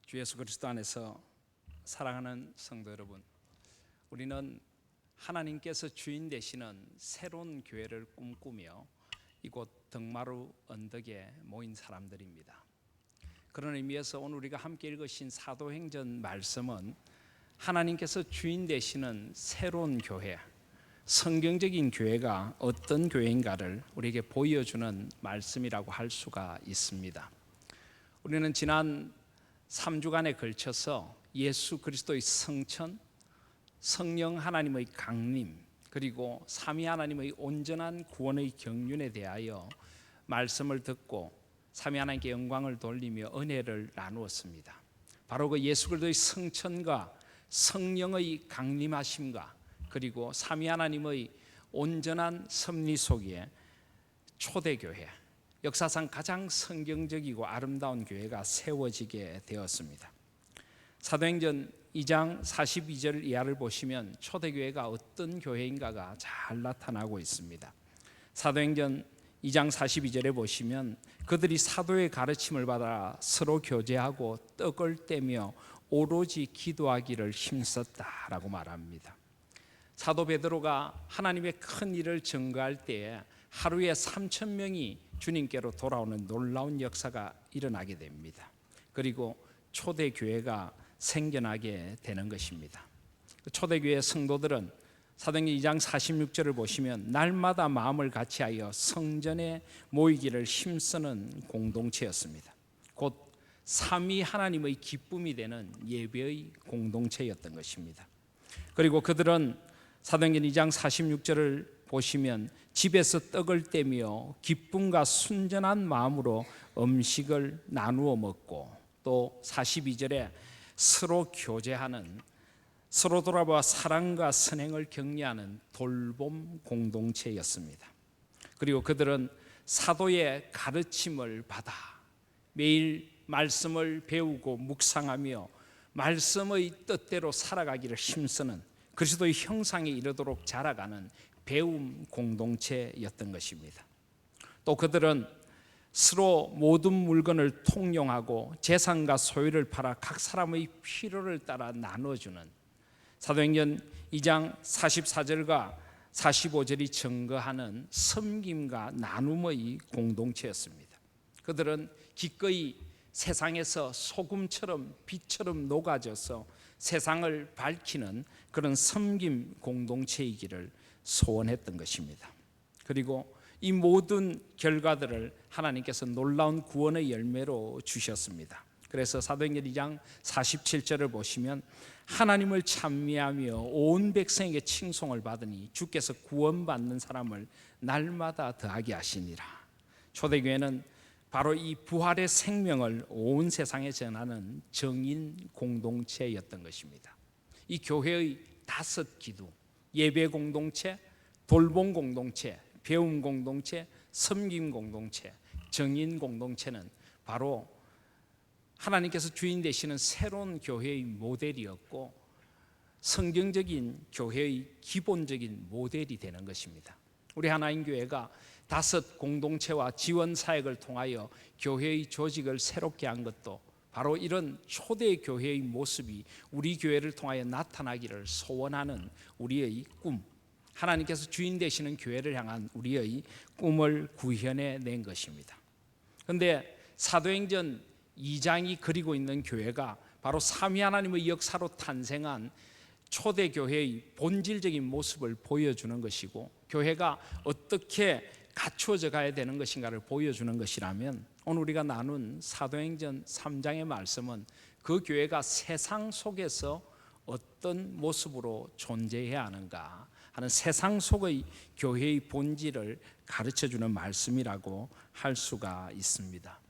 주 예수 그리스도 안에서 사랑하는 성도 여러분, 우리는 하나님께서 주인 되시는 새로운 교회를 꿈꾸며 이곳 덕마루 언덕에 모인 사람들입니다. 그런 의미에서 오늘 우리가 함께 읽으신 사도행전 말씀은 하나님께서 주인 되시는 새로운 교회, 성경적인 교회가 어떤 교회인가를 우리에게 보여주는 말씀이라고 할 수가 있습니다. 우리는 지난 3주간에 걸쳐서 예수 그리스도의 성천, 성령 하나님의 강림, 그리고 삼위 하나님의 온전한 구원의 경륜에 대하여 말씀을 듣고 삼위 하나님께 영광을 돌리며 은혜를 나누었습니다. 바로 그 예수 그리스도의 성천과 성령의 강림하심과 그리고 삼위 하나님의 온전한 섭리 속에 초대교회, 역사상 가장 성경적이고 아름다운 교회가 세워지게 되었습니다. 사도행전 2장 42절 이하를 보시면 초대교회가 어떤 교회인가가 잘 나타나고 있습니다. 사도행전 2장 42절에 보시면 그들이 사도의 가르침을 받아 서로 교제하고 떡을 떼며 오로지 기도하기를 힘썼다라고 말합니다. 사도 베드로가 하나님의 큰 일을 증거할 때에 하루에 3,000명이 주님께로 돌아오는 놀라운 역사가 일어나게 됩니다. 그리고 초대교회가 생겨나게 되는 것입니다. 초대교회 성도들은 사도행전 2장 46절을 보시면 날마다 마음을 같이하여 성전에 모이기를 힘쓰는 공동체였습니다. 곧 삼위 하나님의 기쁨이 되는 예배의 공동체였던 것입니다. 그리고 그들은 사도행전 2장 46절을 보시면 집에서 떡을 떼며 기쁨과 순전한 마음으로 음식을 나누어 먹고 또 42절에 서로 교제하는, 서로 돌아보아 사랑과 선행을 격려하는 돌봄 공동체였습니다. 그리고 그들은 사도의 가르침을 받아 매일 말씀을 배우고 묵상하며 말씀의 뜻대로 살아가기를 힘쓰는 그리스도의 형상에 이르도록 자라가는 배움 공동체였던 것입니다. 또 그들은 서로 모든 물건을 통용하고 재산과 소유를 팔아 각 사람의 필요를 따라 나눠주는 사도행전 2장 44절과 45절이 증거하는 섬김과 나눔의 공동체였습니다. 그들은 기꺼이 세상에서 소금처럼 빛처럼 녹아져서 세상을 밝히는 그런 섬김 공동체이기를 소원했던 것입니다. 그리고 이 모든 결과들을 하나님께서 놀라운 구원의 열매로 주셨습니다. 그래서 사도행전 2장 47절을 보시면 하나님을 찬미하며 온 백성에게 칭송을 받으니 주께서 구원받는 사람을 날마다 더하게 하시니라. 초대교회는 바로 이 부활의 생명을 온 세상에 전하는 정인 공동체였던 것입니다. 이 교회의 5 기둥, 예배 공동체, 돌봄 공동체, 배움 공동체, 섬김 공동체, 정인 공동체는 바로 하나님께서 주인 되시는 새로운 교회의 모델이었고 성경적인 교회의 기본적인 모델이 되는 것입니다. 우리 하나님 교회가 5 공동체와 지원 사역을 통하여 교회의 조직을 새롭게 한 것도 바로 이런 초대 교회의 모습이 우리 교회를 통하여 나타나기를 소원하는 우리의 꿈, 하나님께서 주인 되시는 교회를 향한 우리의 꿈을 구현해 낸 것입니다. 그런데 사도행전 2장이 그리고 있는 교회가 바로 삼위 하나님의 역사로 탄생한 초대교회의 본질적인 모습을 보여주는 것이고 교회가 어떻게 갖추어져 가야 되는 것인가를 보여주는 것이라면 오늘 우리가 나눈 사도행전 3장의 말씀은 그 교회가 세상 속에서 어떤 모습으로 존재해야 하는가 하는 세상 속의 교회의 본질을 가르쳐주는 말씀이라고 할 수가 있습니다.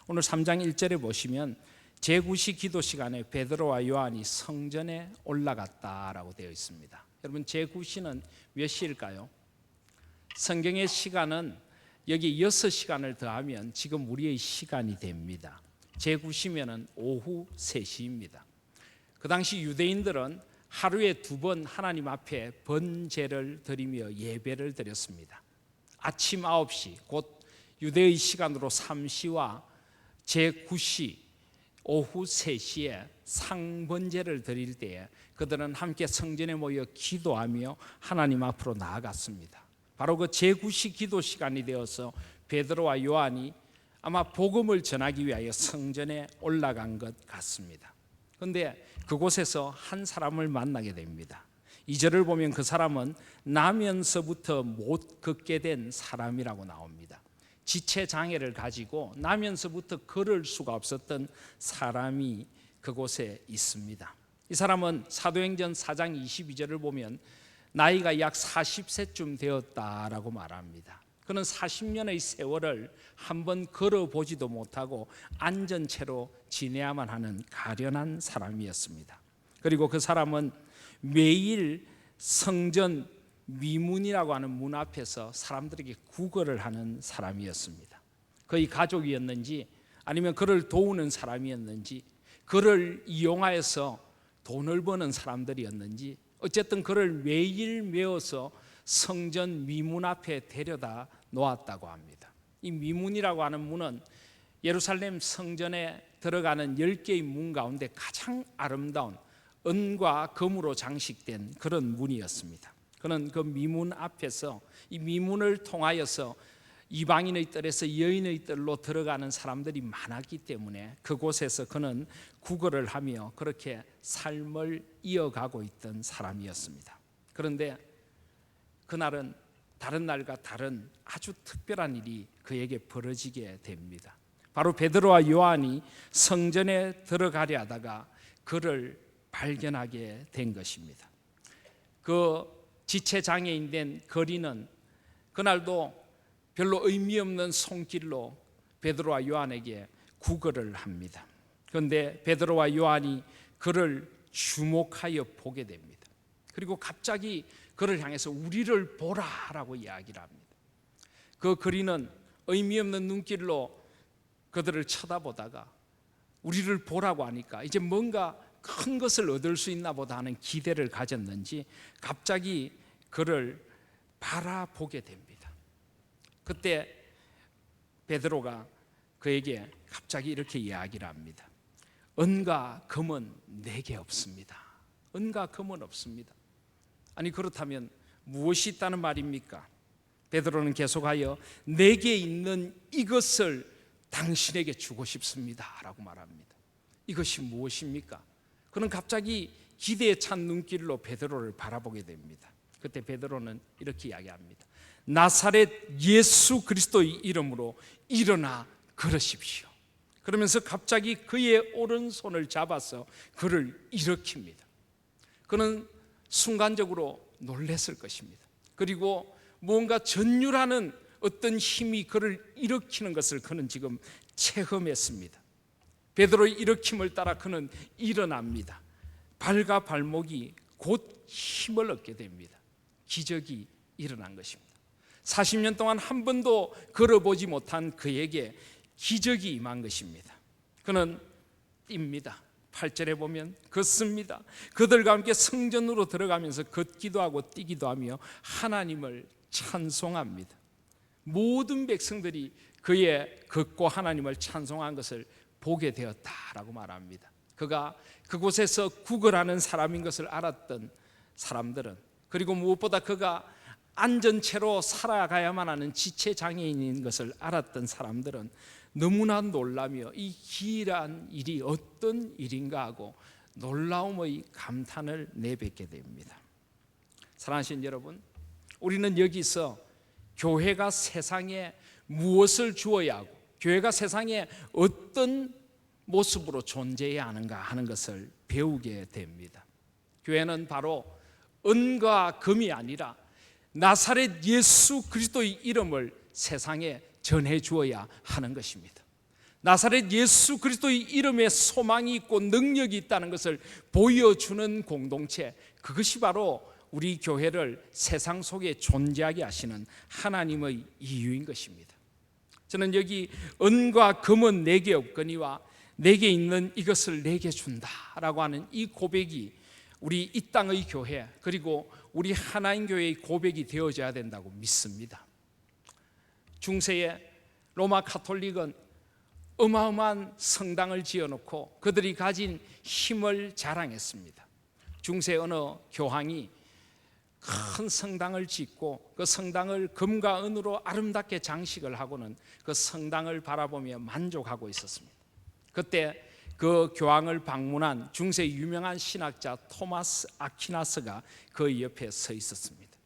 오늘 3장 1절에 보시면 제9시 기도 시간에 베드로와 요한이 성전에 올라갔다라고 되어 있습니다. 여러분 제9시는 몇 시일까요? 성경의 시간은 여기 6시간을 더하면 지금 우리의 시간이 됩니다. 제9시면 오후 3시입니다. 그 당시 유대인들은 하루에 2번 하나님 앞에 번제를 드리며 예배를 드렸습니다. 아침 9시 곧 유대의 시간으로 3시와 제9시 오후 3시에 상번제를 드릴 때에 그들은 함께 성전에 모여 기도하며 하나님 앞으로 나아갔습니다. 바로 그 제9시 기도 시간이 되어서 베드로와 요한이 아마 복음을 전하기 위하여 성전에 올라간 것 같습니다. 그런데 그곳에서 한 사람을 만나게 됩니다. 2절을 보면 그 사람은 나면서부터 못 걷게 된 사람이라고 나옵니다. 지체 장애를 가지고 나면서부터 걸을 수가 없었던 사람이 그곳에 있습니다. 이 사람은 사도행전 4장 22절을 보면 나이가 약 40세쯤 되었다라고 말합니다. 그는 40년의 세월을 한번 걸어보지도 못하고 앉은 채로 지내야만 하는 가련한 사람이었습니다. 그리고 그 사람은 매일 성전 미문이라고 하는 문 앞에서 사람들에게 구걸을 하는 사람이었습니다. 그의 가족이었는지 아니면 그를 도우는 사람이었는지 그를 이용하여서 돈을 버는 사람들이었는지 어쨌든 그를 매일 메어서 성전 미문 앞에 데려다 놓았다고 합니다. 이 미문이라고 하는 문은 예루살렘 성전에 들어가는 10개의 문 가운데 가장 아름다운 은과 금으로 장식된 그런 문이었습니다. 그는 그 미문 앞에서 이 미문을 통하여서 이방인의 뜰에서 여인의 뜰로 들어가는 사람들이 많았기 때문에 그곳에서 그는 구걸을 하며 그렇게 삶을 이어가고 있던 사람이었습니다. 그런데 그날은 다른 날과 다른 아주 특별한 일이 그에게 벌어지게 됩니다. 바로 베드로와 요한이 성전에 들어가려 하다가 그를 발견하게 된 것입니다. 그 지체장애인 된 거리는 그날도 별로 의미 없는 손길로 베드로와 요한에게 구걸을 합니다. 그런데 베드로와 요한이 그를 주목하여 보게 됩니다. 그리고 갑자기 그를 향해서 우리를 보라라고 이야기를 합니다. 그 거리는 의미 없는 눈길로 그들을 쳐다보다가 우리를 보라고 하니까 이제 뭔가 큰 것을 얻을 수 있나 보다 하는 기대를 가졌는지 갑자기 그를 바라보게 됩니다. 그때 베드로가 그에게 갑자기 이렇게 이야기를 합니다. 은과 금은 내게 없습니다. 은과 금은 없습니다. 아니 그렇다면 무엇이 있다는 말입니까? 베드로는 계속하여 내게 있는 이것을 당신에게 주고 싶습니다 라고 말합니다. 이것이 무엇입니까? 그는 갑자기 기대에 찬 눈길로 베드로를 바라보게 됩니다. 그때 베드로는 이렇게 이야기합니다. 나사렛 예수 그리스도의 이름으로 일어나 걸으십시오. 그러면서 갑자기 그의 오른손을 잡아서 그를 일으킵니다. 그는 순간적으로 놀랐을 것입니다. 그리고 뭔가 전율하는 어떤 힘이 그를 일으키는 것을 그는 지금 체험했습니다. 베드로의 일으킴을 따라 그는 일어납니다. 발과 발목이 곧 힘을 얻게 됩니다. 기적이 일어난 것입니다. 40년 동안 한 번도 걸어보지 못한 그에게 기적이 임한 것입니다. 그는 뜁니다. 8절에 보면 걷습니다. 그들과 함께 성전으로 들어가면서 걷기도 하고 뛰기도 하며 하나님을 찬송합니다. 모든 백성들이 그의 걷고 하나님을 찬송한 것을 보게 되었다라고 말합니다. 그가 그곳에서 구걸하는 사람인 것을 알았던 사람들은, 그리고 무엇보다 그가 안전체로 살아가야만 하는 지체장애인인 것을 알았던 사람들은 너무나 놀라며 이 기이한 일이 어떤 일인가 하고 놀라움의 감탄을 내뱉게 됩니다. 사랑하신 여러분, 우리는 여기서 교회가 세상에 무엇을 주어야 하고 교회가 세상에 어떤 모습으로 존재해야 하는가 하는 것을 배우게 됩니다. 교회는 바로 은과 금이 아니라 나사렛 예수 그리스도의 이름을 세상에 전해 주어야 하는 것입니다. 나사렛 예수 그리스도의 이름에 소망이 있고 능력이 있다는 것을 보여주는 공동체, 그것이 바로 우리 교회를 세상 속에 존재하게 하시는 하나님의 이유인 것입니다. 저는 여기 은과 금은 내게 없거니와 내게 있는 이것을 내게 준다라고 하는 이 고백이 우리 이 땅의 교회, 그리고 우리 하나인 교회의 고백이 되어져야 된다고 믿습니다. 중세의 로마 가톨릭은 어마어마한 성당을 지어놓고 그들이 가진 힘을 자랑했습니다. 중세 어느 교황이 큰 성당을 짓고 그 성당을 금과 은으로 아름답게 장식을 하고는 그 성당을 바라보며 만족하고 있었습니다. 그때 그 교황을 방문한 중세 유명한 신학자 토마스 아퀴나스가 그 옆에 서 있었습니다.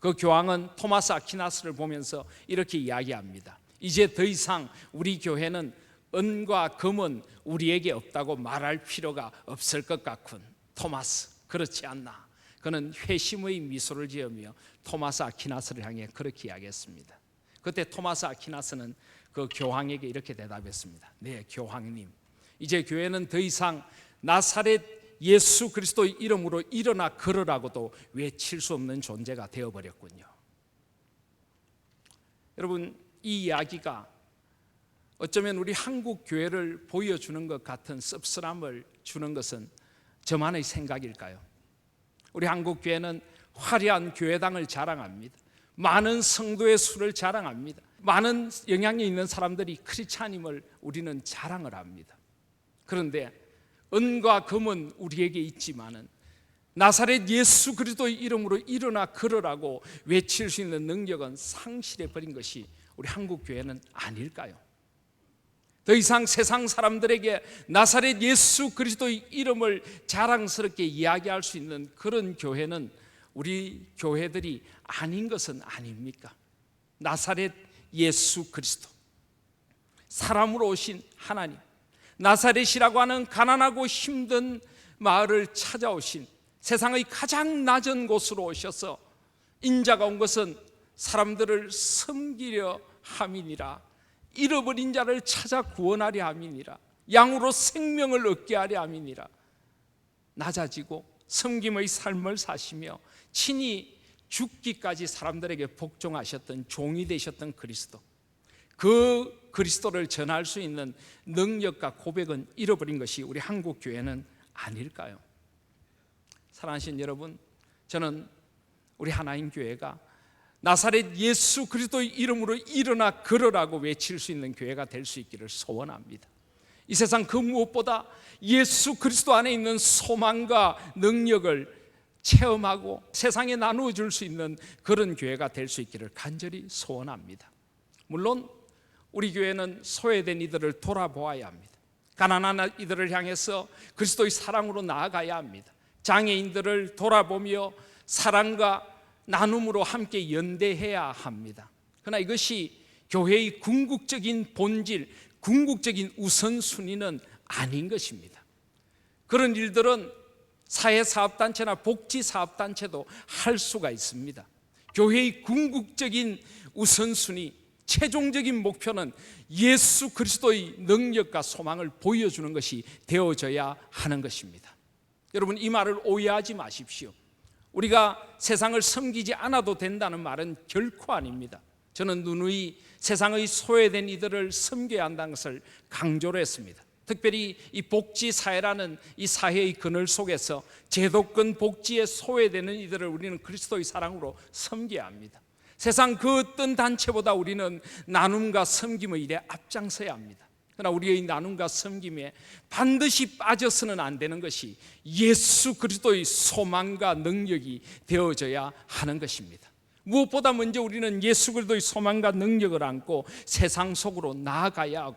그 교황은 토마스 아퀴나스를 보면서 이렇게 이야기합니다. 이제 더 이상 우리 교회는 은과 금은 우리에게 없다고 말할 필요가 없을 것 같군. 토마스, 그렇지 않나? 그는 회심의 미소를 지으며 토마스 아퀴나스를 향해 그렇게 이야기했습니다. 그때 토마스 아퀴나스는 그 교황에게 이렇게 대답했습니다. 네, 교황님, 이제 교회는 더 이상 나사렛 예수 그리스도의 이름으로 일어나 걸으라고도 외칠 수 없는 존재가 되어버렸군요. 여러분, 이 이야기가 어쩌면 우리 한국 교회를 보여주는 것 같은 씁쓸함을 주는 것은 저만의 생각일까요? 우리 한국 교회는 화려한 교회당을 자랑합니다. 많은 성도의 수를 자랑합니다. 많은 영향이 있는 사람들이 크리스찬임을 우리는 자랑을 합니다. 그런데 은과 금은 우리에게 있지만은 나사렛 예수 그리스도의 이름으로 일어나 걸으라고 외칠 수 있는 능력은 상실해 버린 것이 우리 한국 교회는 아닐까요? 더 이상 세상 사람들에게 나사렛 예수 그리스도의 이름을 자랑스럽게 이야기할 수 있는 그런 교회는 우리 교회들이 아닌 것은 아닙니까? 나사렛 예수 그리스도, 사람으로 오신 하나님, 나사렛이라고 하는 가난하고 힘든 마을을 찾아오신, 세상의 가장 낮은 곳으로 오셔서 인자가 온 것은 사람들을 섬기려 함이니라, 잃어버린 자를 찾아 구원하려 함이니라, 양으로 생명을 얻게 하려 함이니라. 낮아지고 섬김의 삶을 사시며 친히 죽기까지 사람들에게 복종하셨던, 종이 되셨던 그리스도, 그 그리스도를 전할 수 있는 능력과 고백은 잃어버린 것이 우리 한국 교회는 아닐까요? 사랑하신 여러분, 저는 우리 하나님 교회가 나사렛 예수 그리스도의 이름으로 일어나 걸으라고 외칠 수 있는 교회가 될 수 있기를 소원합니다. 이 세상 그 무엇보다 예수 그리스도 안에 있는 소망과 능력을 체험하고 세상에 나누어 줄 수 있는 그런 교회가 될 수 있기를 간절히 소원합니다. 물론 우리 교회는 소외된 이들을 돌아보아야 합니다. 가난한 이들을 향해서 그리스도의 사랑으로 나아가야 합니다. 장애인들을 돌아보며 사랑과 나눔으로 함께 연대해야 합니다. 그러나 이것이 교회의 궁극적인 본질, 궁극적인 우선순위는 아닌 것입니다. 그런 일들은 사회사업단체나 복지사업단체도 할 수가 있습니다. 교회의 궁극적인 우선순위, 최종적인 목표는 예수 그리스도의 능력과 소망을 보여주는 것이 되어져야 하는 것입니다. 여러분, 이 말을 오해하지 마십시오. 우리가 세상을 섬기지 않아도 된다는 말은 결코 아닙니다. 저는 누누이 세상의 소외된 이들을 섬겨야 한다는 것을 강조를 했습니다. 특별히 이 복지사회라는 이 사회의 그늘 속에서 제도권 복지에 소외되는 이들을 우리는 그리스도의 사랑으로 섬겨야 합니다. 세상 그 어떤 단체보다 우리는 나눔과 섬김의 일에 앞장서야 합니다. 그러나 우리의 나눔과 섬김에 반드시 빠져서는 안 되는 것이 예수 그리스도의 소망과 능력이 되어져야 하는 것입니다. 무엇보다 먼저 우리는 예수 그리스도의 소망과 능력을 안고 세상 속으로 나아가야 하고,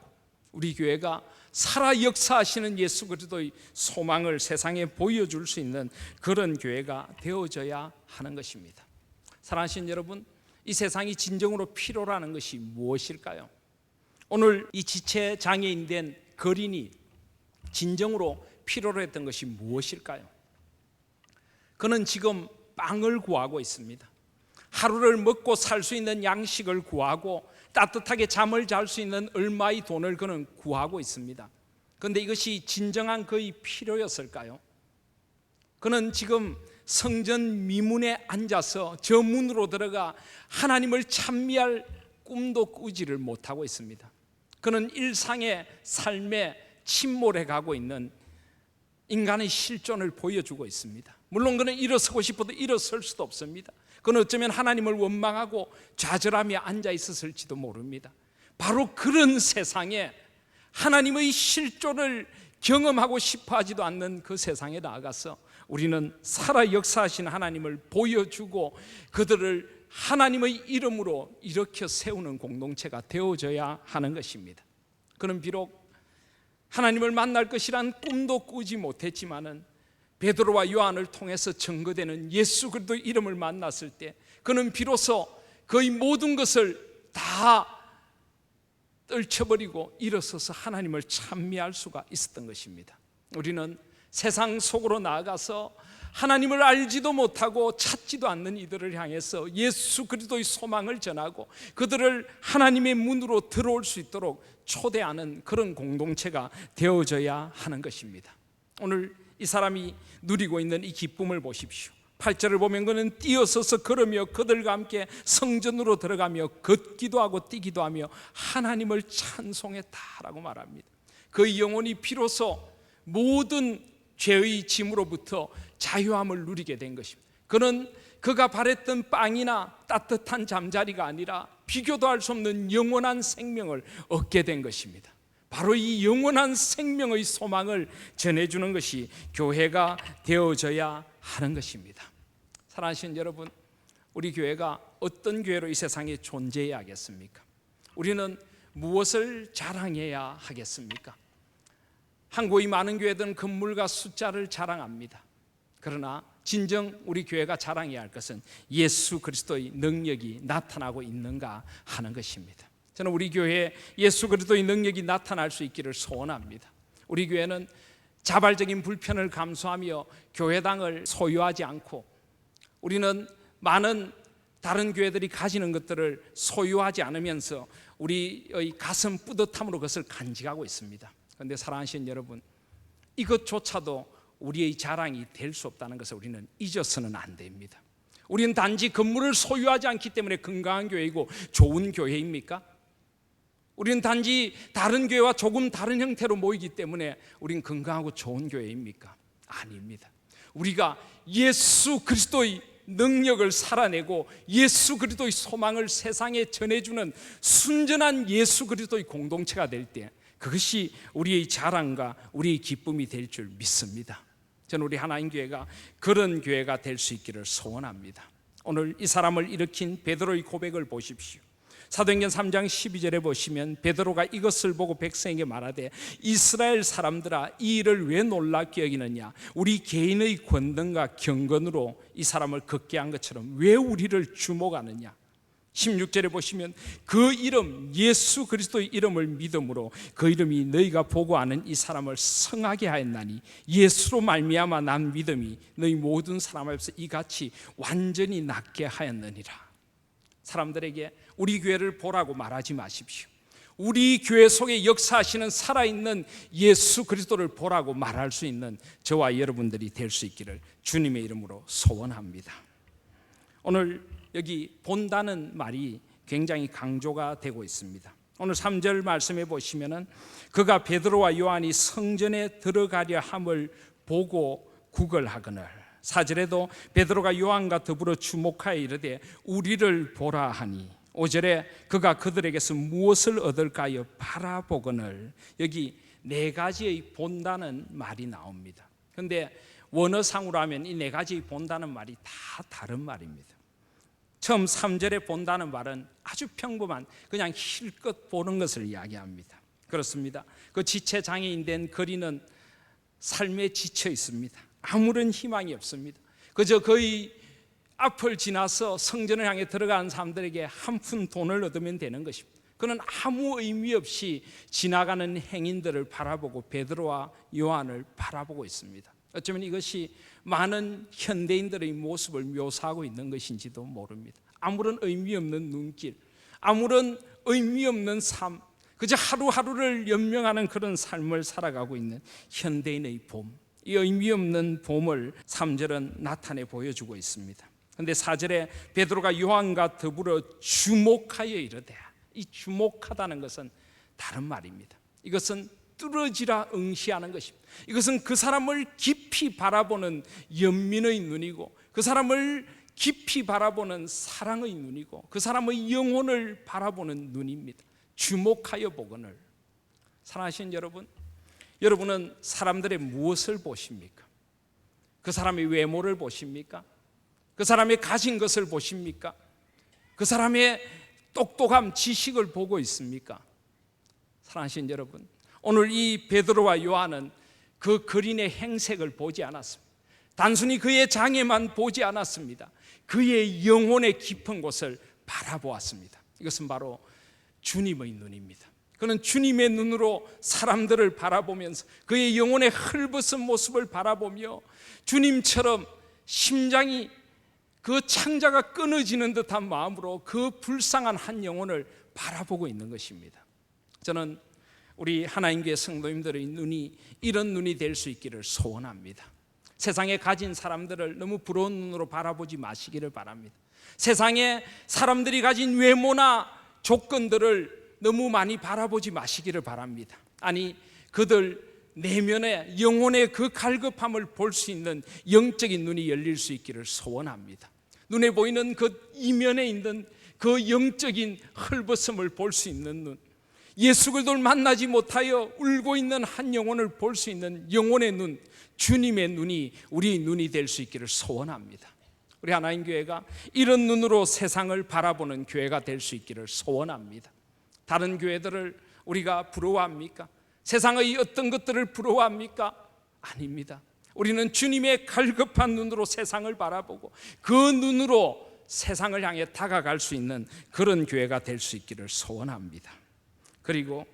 우리 교회가 살아 역사하시는 예수 그리스도의 소망을 세상에 보여줄 수 있는 그런 교회가 되어져야 하는 것입니다. 사랑하신 여러분, 이 세상이 진정으로 필요로 하는 것이 무엇일까요? 오늘 이 지체 장애인 된 거린이 진정으로 필요로 했던 것이 무엇일까요? 그는 지금 빵을 구하고 있습니다. 하루를 먹고 살 수 있는 양식을 구하고 따뜻하게 잠을 잘 수 있는 얼마의 돈을 그는 구하고 있습니다. 그런데 이것이 진정한 그의 필요였을까요? 그는 지금 성전 미문에 앉아서 저 문으로 들어가 하나님을 찬미할 꿈도 꾸지를 못하고 있습니다. 그는 일상의 삶에 침몰해 가고 있는 인간의 실존을 보여주고 있습니다. 물론 그는 일어서고 싶어도 일어설 수도 없습니다. 그는 어쩌면 하나님을 원망하고 좌절하며 앉아 있었을지도 모릅니다. 바로 그런 세상에 하나님의 실존을 경험하고 싶어 하지도 않는 그 세상에 나아가서 우리는 살아 역사하신 하나님을 보여주고 그들을 하나님의 이름으로 일으켜 세우는 공동체가 되어져야 하는 것입니다. 그는 비록 하나님을 만날 것이란 꿈도 꾸지 못했지만은 베드로와 요한을 통해서 증거되는 예수 그리스도의 이름을 만났을 때 그는 비로소 그의 모든 것을 다 떨쳐버리고 일어서서 하나님을 찬미할 수가 있었던 것입니다. 우리는 세상 속으로 나아가서 하나님을 알지도 못하고 찾지도 않는 이들을 향해서 예수 그리스도의 소망을 전하고 그들을 하나님의 문으로 들어올 수 있도록 초대하는 그런 공동체가 되어져야 하는 것입니다. 오늘 이 사람이 누리고 있는 이 기쁨을 보십시오. 8절을 보면 그는 뛰어서서 걸으며 그들과 함께 성전으로 들어가며 걷기도 하고 뛰기도 하며 하나님을 찬송했다라고 말합니다. 그의 영혼이 비로소 모든 죄의 짐으로부터 자유함을 누리게 된 것입니다. 그는 그가 바랬던 빵이나 따뜻한 잠자리가 아니라 비교도 할 수 없는 영원한 생명을 얻게 된 것입니다. 바로 이 영원한 생명의 소망을 전해주는 것이 교회가 되어져야 하는 것입니다. 사랑하시는 여러분, 우리 교회가 어떤 교회로 이 세상에 존재해야 하겠습니까? 우리는 무엇을 자랑해야 하겠습니까? 한국의 많은 교회들은 건물과 숫자를 자랑합니다. 그러나 진정 우리 교회가 자랑해야 할 것은 예수 그리스도의 능력이 나타나고 있는가 하는 것입니다. 저는 우리 교회에 예수 그리스도의 능력이 나타날 수 있기를 소원합니다. 우리 교회는 자발적인 불편을 감수하며 교회당을 소유하지 않고 우리는 많은 다른 교회들이 가지는 것들을 소유하지 않으면서 우리의 가슴 뿌듯함으로 그것을 간직하고 있습니다. 그런데 사랑하시는 여러분, 이것조차도 우리의 자랑이 될 수 없다는 것을 우리는 잊어서는 안 됩니다. 우리는 단지 건물을 소유하지 않기 때문에 건강한 교회이고 좋은 교회입니까? 우리는 단지 다른 교회와 조금 다른 형태로 모이기 때문에 우리는 건강하고 좋은 교회입니까? 아닙니다. 우리가 예수 그리스도의 능력을 살아내고 예수 그리스도의 소망을 세상에 전해주는 순전한 예수 그리스도의 공동체가 될 때 그것이 우리의 자랑과 우리의 기쁨이 될 줄 믿습니다. 저는 우리 하나님교회가 그런 교회가 될 수 있기를 소원합니다. 오늘 이 사람을 일으킨 베드로의 고백을 보십시오. 사도행전 3장 12절에 보시면 베드로가 이것을 보고 백성에게 말하되 이스라엘 사람들아 이 일을 왜 놀랍게 여기느냐, 우리 개인의 권능과 경건으로 이 사람을 걷게 한 것처럼 왜 우리를 주목하느냐. 16절에 보시면 그 이름 예수 그리스도의 이름을 믿음으로 그 이름이 너희가 보고 아는 이 사람을 성하게 하였나니 예수로 말미암아 난 믿음이 너희 모든 사람 앞에서 이같이 완전히 낫게 하였느니라. 사람들에게 우리 교회를 보라고 말하지 마십시오. 우리 교회 속에 역사하시는 살아있는 예수 그리스도를 보라고 말할 수 있는 저와 여러분들이 될 수 있기를 주님의 이름으로 소원합니다. 오늘 여기 본다는 말이 굉장히 강조가 되고 있습니다. 오늘 3절 말씀해 보시면은 그가 베드로와 요한이 성전에 들어가려 함을 보고 구걸하거늘. 4절에도 베드로가 요한과 더불어 주목하여 이르되 우리를 보라 하니 5절에 그가 그들에게서 무엇을 얻을까요 바라보거늘. 여기 네 가지의 본다는 말이 나옵니다. 그런데 원어상으로 하면 이 네 가지의 본다는 말이 다 다른 말입니다. 처음 3절에 본다는 말은 아주 평범한 그냥 힐끗 보는 것을 이야기합니다. 그렇습니다. 그 지체장애인 된 거리는 삶에 지쳐 있습니다. 아무런 희망이 없습니다. 그저 거의 앞을 지나서 성전을 향해 들어가는 사람들에게 한 푼 돈을 얻으면 되는 것입니다. 그는 아무 의미 없이 지나가는 행인들을 바라보고 베드로와 요한을 바라보고 있습니다. 어쩌면 이것이 많은 현대인들의 모습을 묘사하고 있는 것인지도 모릅니다. 아무런 의미 없는 눈길, 아무런 의미 없는 삶, 그저 하루하루를 연명하는 그런 삶을 살아가고 있는 현대인의 봄, 이 의미 없는 봄을 3절은 나타내 보여주고 있습니다. 그런데 4절에 베드로가 요한과 더불어 주목하여 이르되, 이 주목하다는 것은 다른 말입니다. 이것은 뚫어지라 응시하는 것입니다. 이것은 그 사람을 깊이 바라보는 연민의 눈이고 그 사람을 깊이 바라보는 사랑의 눈이고 그 사람의 영혼을 바라보는 눈입니다. 주목하여 보거늘. 사랑하시는 여러분, 여러분은 사람들의 무엇을 보십니까? 그 사람의 외모를 보십니까? 그 사람의 가진 것을 보십니까? 그 사람의 똑똑함, 지식을 보고 있습니까? 사랑하시는 여러분, 오늘 이 베드로와 요한은 그 거린의 행색을 보지 않았습니다. 단순히 그의 장애만 보지 않았습니다. 그의 영혼의 깊은 곳을 바라보았습니다. 이것은 바로 주님의 눈입니다. 그는 주님의 눈으로 사람들을 바라보면서 그의 영혼의 헐벗은 모습을 바라보며 주님처럼 심장이 그 창자가 끊어지는 듯한 마음으로 그 불쌍한 한 영혼을 바라보고 있는 것입니다. 저는 우리 하나님교회 성도님들의 눈이 이런 눈이 될 수 있기를 소원합니다. 세상에 가진 사람들을 너무 부러운 눈으로 바라보지 마시기를 바랍니다. 세상에 사람들이 가진 외모나 조건들을 너무 많이 바라보지 마시기를 바랍니다. 아니, 그들 내면의 영혼의 그 갈급함을 볼 수 있는 영적인 눈이 열릴 수 있기를 소원합니다. 눈에 보이는 그 이면에 있는 그 영적인 헐벗음을 볼 수 있는 눈, 예수 그리스도를 만나지 못하여 울고 있는 한 영혼을 볼 수 있는 영혼의 눈, 주님의 눈이 우리의 눈이 될 수 있기를 소원합니다. 우리 하나님 교회가 이런 눈으로 세상을 바라보는 교회가 될 수 있기를 소원합니다. 다른 교회들을 우리가 부러워합니까? 세상의 어떤 것들을 부러워합니까? 아닙니다. 우리는 주님의 갈급한 눈으로 세상을 바라보고 그 눈으로 세상을 향해 다가갈 수 있는 그런 교회가 될 수 있기를 소원합니다. 그리고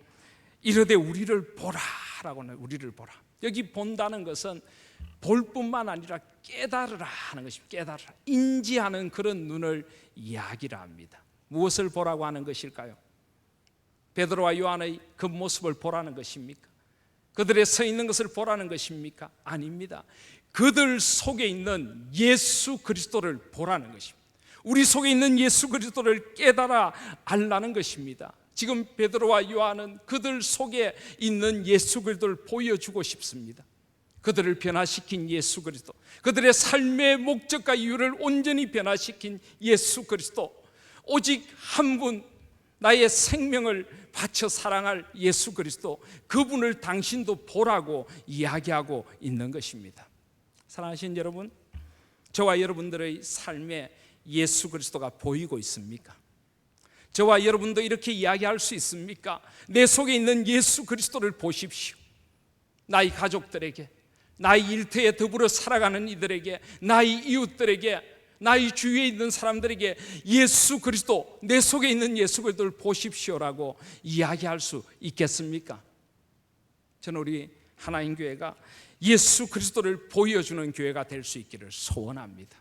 이르되 우리를 보라라고는, 우리를 보라. 여기 본다는 것은 볼 뿐만 아니라 깨달으라 하는 것입니다. 깨달으라, 인지하는 그런 눈을 이야기를 합니다. 무엇을 보라고 하는 것일까요? 베드로와 요한의 그 모습을 보라는 것입니까? 그들의 서 있는 것을 보라는 것입니까? 아닙니다. 그들 속에 있는 예수 그리스도를 보라는 것입니다. 우리 속에 있는 예수 그리스도를 깨달아 알라는 것입니다. 지금 베드로와 요한은 그들 속에 있는 예수 그리스도를 보여주고 싶습니다. 그들을 변화시킨 예수 그리스도, 그들의 삶의 목적과 이유를 온전히 변화시킨 예수 그리스도, 오직 한 분, 나의 생명을 바쳐 사랑할 예수 그리스도, 그분을 당신도 보라고 이야기하고 있는 것입니다. 사랑하시는 여러분, 저와 여러분들의 삶에 예수 그리스도가 보이고 있습니까? 저와 여러분도 이렇게 이야기할 수 있습니까? 내 속에 있는 예수 그리스도를 보십시오. 나의 가족들에게, 나의 일터에 더불어 살아가는 이들에게, 나의 이웃들에게, 나의 주위에 있는 사람들에게 예수 그리스도, 내 속에 있는 예수 그리스도를 보십시오라고 이야기할 수 있겠습니까? 저는 우리 하나님 교회가 예수 그리스도를 보여주는 교회가 될 수 있기를 소원합니다.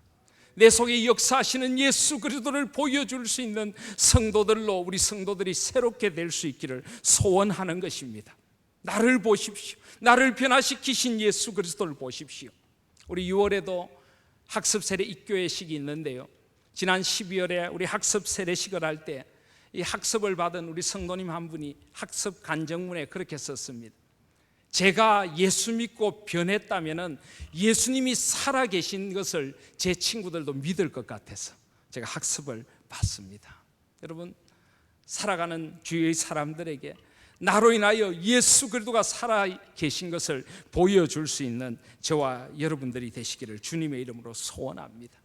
내 속에 역사하시는 예수 그리스도를 보여줄 수 있는 성도들로 우리 성도들이 새롭게 될 수 있기를 소원하는 것입니다. 나를 보십시오. 나를 변화시키신 예수 그리스도를 보십시오. 우리 6월에도 학습 세례 입교회식이 있는데요, 지난 12월에 우리 학습 세례식을 할 때 이 학습을 받은 우리 성도님 한 분이 학습 간증문에 그렇게 썼습니다. 제가 예수 믿고 변했다면 예수님이 살아계신 것을 제 친구들도 믿을 것 같아서 제가 학습을 받습니다. 여러분, 살아가는 주위의 사람들에게 나로 인하여 예수 그리스도가 살아계신 것을 보여줄 수 있는 저와 여러분들이 되시기를 주님의 이름으로 소원합니다.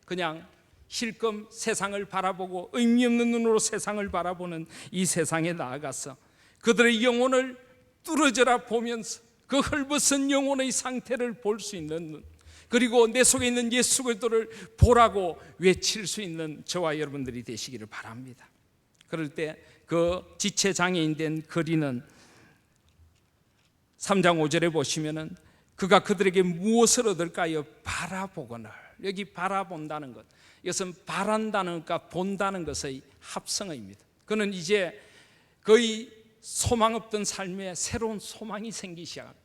그냥 실컷 세상을 바라보고 의미 없는 눈으로 세상을 바라보는 이 세상에 나아가서 그들의 영혼을 뚫어져라 보면서 그 헐벗은 영혼의 상태를 볼 수 있는 눈, 그리고 내 속에 있는 예수 그리스도를 보라고 외칠 수 있는 저와 여러분들이 되시기를 바랍니다. 그럴 때 그 지체 장애인 된 거린은 3장 5절에 보시면은 그가 그들에게 무엇을 얻을까요? 바라보거늘. 여기 바라본다는 것, 이것은 바란다는 것과 본다는 것의 합성어입니다. 그는 이제 거의 소망 없던 삶에 새로운 소망이 생기기 시작합니다.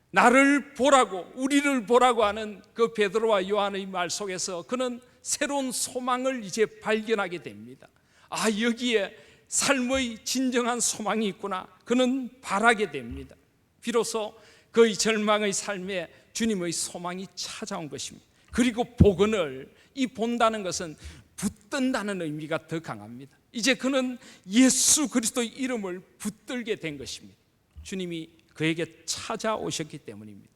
나를 보라고, 우리를 보라고 하는 그 베드로와 요한의 말 속에서 그는 새로운 소망을 이제 발견하게 됩니다. 아, 여기에 삶의 진정한 소망이 있구나. 그는 바라게 됩니다. 비로소 그의 절망의 삶에 주님의 소망이 찾아온 것입니다. 그리고 보거늘, 이 본다는 것은 붙든다는 의미가 더 강합니다. 이제 그는 예수 그리스도의 이름을 붙들게 된 것입니다. 주님이 그에게 찾아오셨기 때문입니다.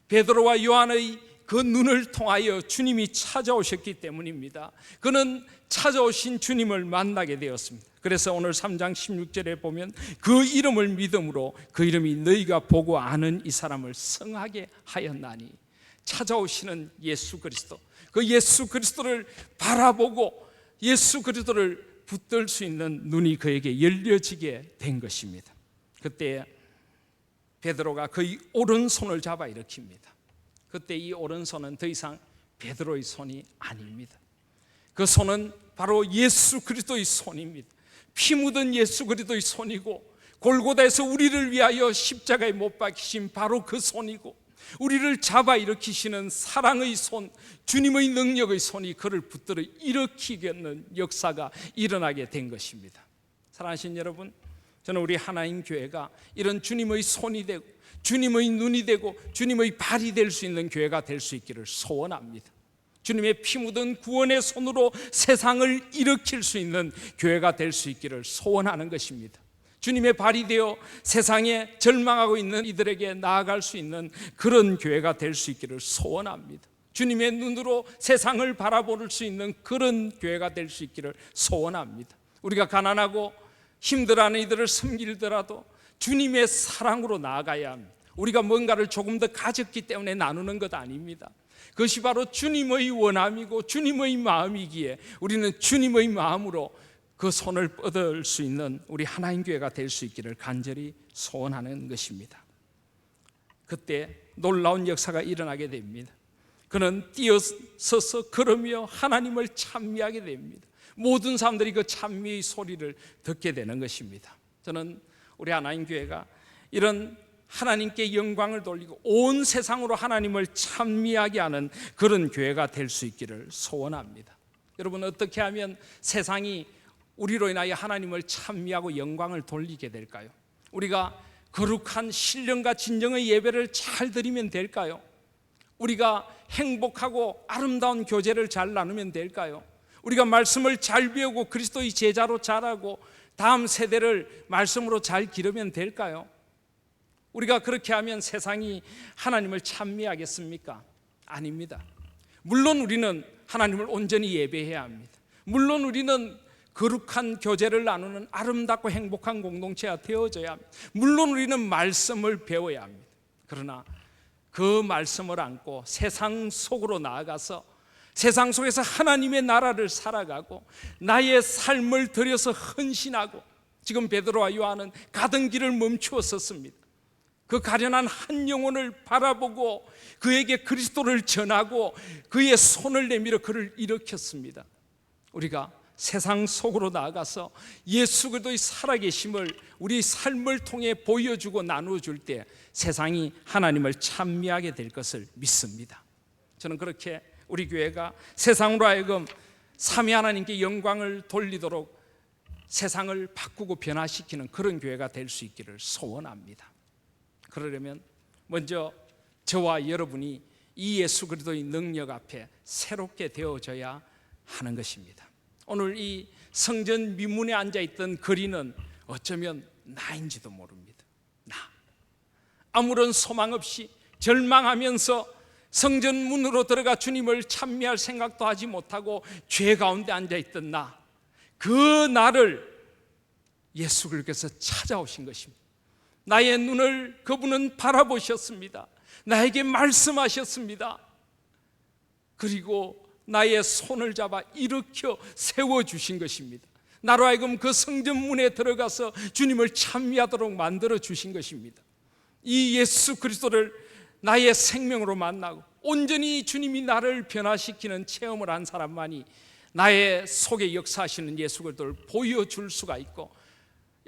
베드로와 요한의 그 눈을 통하여 주님이 찾아오셨기 때문입니다. 그는 찾아오신 주님을 만나게 되었습니다. 그래서 오늘 3장 16절에 보면 그 이름을 믿음으로 그 이름이 너희가 보고 아는 이 사람을 성하게 하였나니, 찾아오시는 예수 그리스도, 그 예수 그리스도를 바라보고 예수 그리스도를 붙들 수 있는 눈이 그에게 열려지게 된 것입니다. 그때 베드로가 그의 오른손을 잡아 일으킵니다. 그때 이 오른손은 더 이상 베드로의 손이 아닙니다. 그 손은 바로 예수 그리스도의 손입니다. 피 묻은 예수 그리스도의 손이고, 골고다에서 우리를 위하여 십자가에 못 박히신 바로 그 손이고, 우리를 잡아 일으키시는 사랑의 손, 주님의 능력의 손이 그를 붙들어 일으키겠는 역사가 일어나게 된 것입니다. 사랑하신 여러분, 저는 우리 하나님 교회가 이런 주님의 손이 되고 주님의 눈이 되고 주님의 발이 될 수 있는 교회가 될 수 있기를 소원합니다. 주님의 피 묻은 구원의 손으로 세상을 일으킬 수 있는 교회가 될 수 있기를 소원하는 것입니다. 주님의 발이 되어 세상에 절망하고 있는 이들에게 나아갈 수 있는 그런 교회가 될 수 있기를 소원합니다. 주님의 눈으로 세상을 바라볼 수 있는 그런 교회가 될 수 있기를 소원합니다. 우리가 가난하고 힘들어하는 이들을 섬기더라도 주님의 사랑으로 나아가야 합니다. 우리가 뭔가를 조금 더 가졌기 때문에 나누는 것 아닙니다. 그것이 바로 주님의 원함이고 주님의 마음이기에 우리는 주님의 마음으로 그 손을 뻗을 수 있는 우리 하나님 교회가 될 수 있기를 간절히 소원하는 것입니다. 그때 놀라운 역사가 일어나게 됩니다. 그는 뛰어서서 걸으며 하나님을 찬미하게 됩니다. 모든 사람들이 그 찬미의 소리를 듣게 되는 것입니다. 저는 우리 하나님 교회가 이런 하나님께 영광을 돌리고 온 세상으로 하나님을 찬미하게 하는 그런 교회가 될 수 있기를 소원합니다. 여러분, 어떻게 하면 세상이 우리로 인하여 하나님을 찬미하고 영광을 돌리게 될까요? 우리가 거룩한 신령과 진정의 예배를 잘 드리면 될까요? 우리가 행복하고 아름다운 교제를 잘 나누면 될까요? 우리가 말씀을 잘 배우고 그리스도의 제자로 자라고 다음 세대를 말씀으로 잘 기르면 될까요? 우리가 그렇게 하면 세상이 하나님을 찬미하겠습니까? 아닙니다. 물론 우리는 하나님을 온전히 예배해야 합니다. 물론 우리는 거룩한 교제를 나누는 아름답고 행복한 공동체가 되어져야 합니다. 물론 우리는 말씀을 배워야 합니다. 그러나 그 말씀을 안고 세상 속으로 나아가서 세상 속에서 하나님의 나라를 살아가고 나의 삶을 들여서 헌신하고, 지금 베드로와 요한은 가던 길을 멈추었었습니다. 그 가련한 한 영혼을 바라보고 그에게 그리스도를 전하고 그의 손을 내밀어 그를 일으켰습니다. 우리가 세상 속으로 나아가서 예수 그리스도의 살아계심을 우리 삶을 통해 보여주고 나누어줄 때 세상이 하나님을 찬미하게 될 것을 믿습니다. 저는 그렇게 우리 교회가 세상으로 하여금 삼위 하나님께 영광을 돌리도록 세상을 바꾸고 변화시키는 그런 교회가 될 수 있기를 소원합니다. 그러려면 먼저 저와 여러분이 이 예수 그리스도의 능력 앞에 새롭게 되어져야 하는 것입니다. 오늘 이 성전 미문에 앉아있던 거리는 어쩌면 나인지도 모릅니다. 나 아무런 소망 없이 절망하면서 성전 문으로 들어가 주님을 찬미할 생각도 하지 못하고 죄 가운데 앉아있던 나, 그 나를 예수 그리스도께서 찾아오신 것입니다. 나의 눈을 그분은 바라보셨습니다. 나에게 말씀하셨습니다. 그리고 나의 손을 잡아 일으켜 세워주신 것입니다. 나로 하여금 그 성전 문에 들어가서 주님을 찬미하도록 만들어 주신 것입니다. 이 예수 그리스도를 나의 생명으로 만나고 온전히 주님이 나를 변화시키는 체험을 한 사람만이 나의 속에 역사하시는 예수 그리스도를 보여줄 수가 있고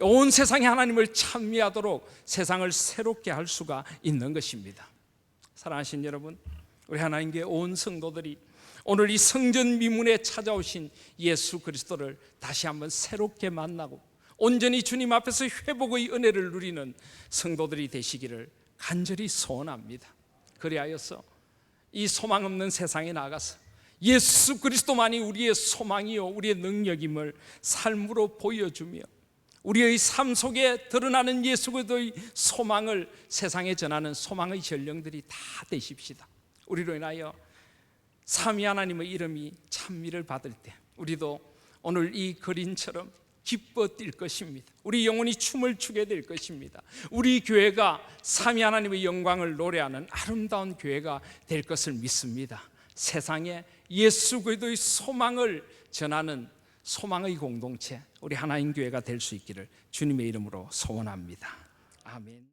온 세상에 하나님을 찬미하도록 세상을 새롭게 할 수가 있는 것입니다. 사랑하신 여러분, 우리 하나님께 온 성도들이 오늘 이 성전 미문에 찾아오신 예수 그리스도를 다시 한번 새롭게 만나고 온전히 주님 앞에서 회복의 은혜를 누리는 성도들이 되시기를 간절히 소원합니다. 그리하여서 이 소망 없는 세상에 나가서 예수 그리스도만이 우리의 소망이요 우리의 능력임을 삶으로 보여주며 우리의 삶 속에 드러나는 예수 그리스도의 소망을 세상에 전하는 소망의 전령들이 다 되십시다. 우리로 인하여 삼위 하나님의 이름이 찬미를 받을 때 우리도 오늘 이 거린처럼 기뻐 뛸 것입니다. 우리 영혼이 춤을 추게 될 것입니다. 우리 교회가 삼위 하나님의 영광을 노래하는 아름다운 교회가 될 것을 믿습니다. 세상에 예수 그리스도의 소망을 전하는 소망의 공동체, 우리 하나님 교회가 될 수 있기를 주님의 이름으로 소원합니다. 아멘.